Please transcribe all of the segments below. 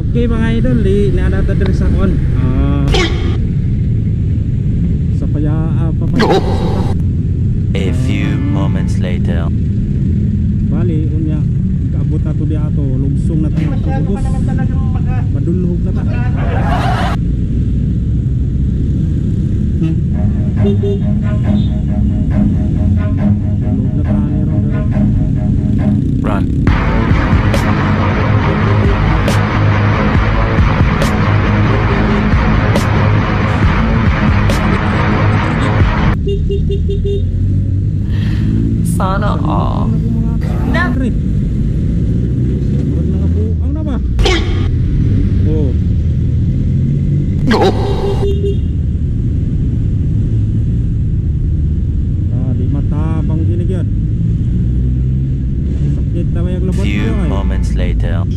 Okay mga idol, naadata diri sa kon. Sa papaya. A few moments later. Bali, unya kaabot na to di ato, lugsong na tayo. Ubos. Padulhog na ta. Run. Sana all. Nagre. Murag na buang na ba? Oh. Di matabang ginigyan. Sakit na ba yung lubot Few ko ay? moments later.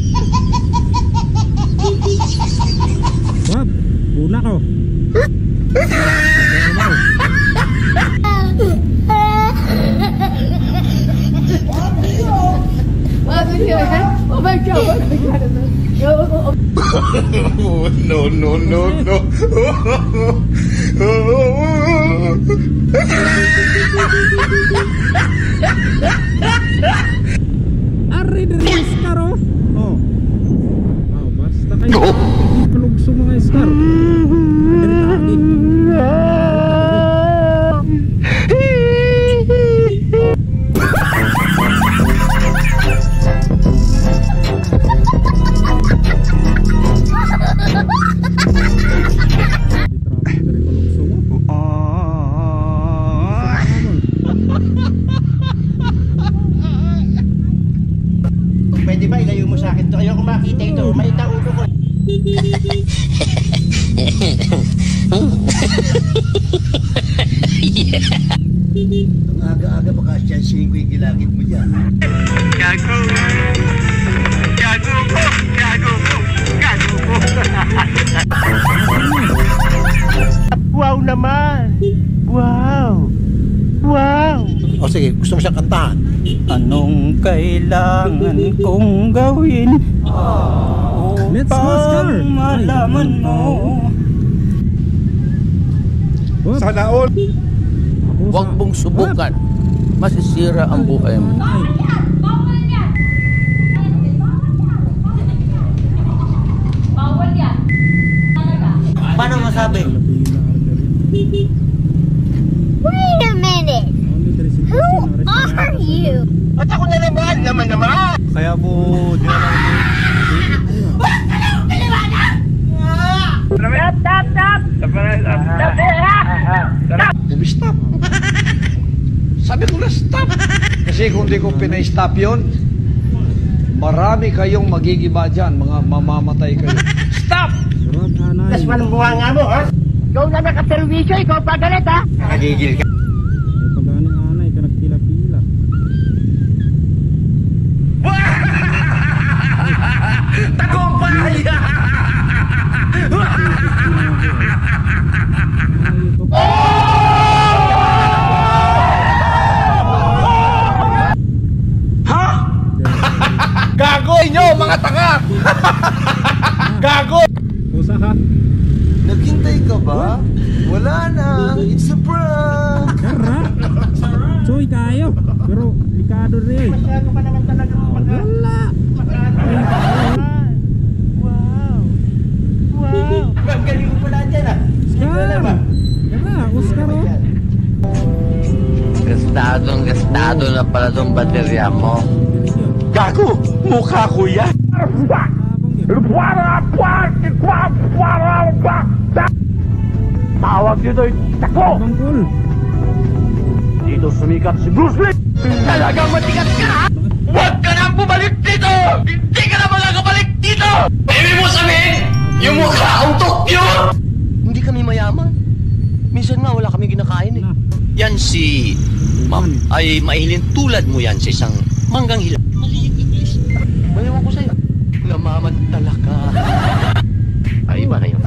Wag, una ko. Oh my God! No, no, no, no. Ari dari Oscar oh. Oh. Wow, basta kayo. Kalugsong mga Oscar. Dari tagi. Pwede ba ilayo mo sa akin to? Ayoko makita ito. Maita ulo ko. Ang aga-aga baka siyansihin ko yung gilagid mo dyan. Gago! Gago ko! Gago ko! Gago ko! Wow naman! Wow! Wow! O sige, gusto mo siyang kantahan? Anong kailangan kong gawin Let's go, Oscar! upang malaman mo? Sana all! Huwag mong subukan. Masisira ang buhay mo. Paano masabi? Wait a minute! Who are you? At ako na naman naman! Kaya po, di na lang. Stop! Sabi ko na stop! Kasi kung di ko pinay-stop yun, marami kayong magigiba dyan, mga mamamatay kayo. Stop! Tapos walang buha nga mo, ha? Ikaw na nakaservisyo, ikaw pagalit, ha? Nakagigil ka. May pagani-anay ka nagpila-pila. Tagumpay! Gago inyo, mga tanga! Gago! Usa ka? Naghintay ka ba? Wala na. It's a prank. Kara? Choy kayo. Pero likado rin. Masyado ka naman talaga Wala. Wow. Wow. Galing mo pala dyan, ha? Oscar. Kara, Oscar oh. Gastado na pala tong baterya mo. Gago! Mukha ko yan! Tawag dito yung takbo! Bangkol. Dito sumikat si Bruce Lee! Talagang matigas ka! Huwag ka nang bumalik dito! Hindi ka na makakabalik dito! Ibig mo sabihin, yung mukha ang Tokyo! Hindi kami mayaman. Minsan nga wala kami kinakain eh. Yan si Ma'am ay mailin tulad mo yan sa isang manggang hilaw. Maliit English. Mayawan ko sa'yo. Namamantala ka. Ay, iba na yun.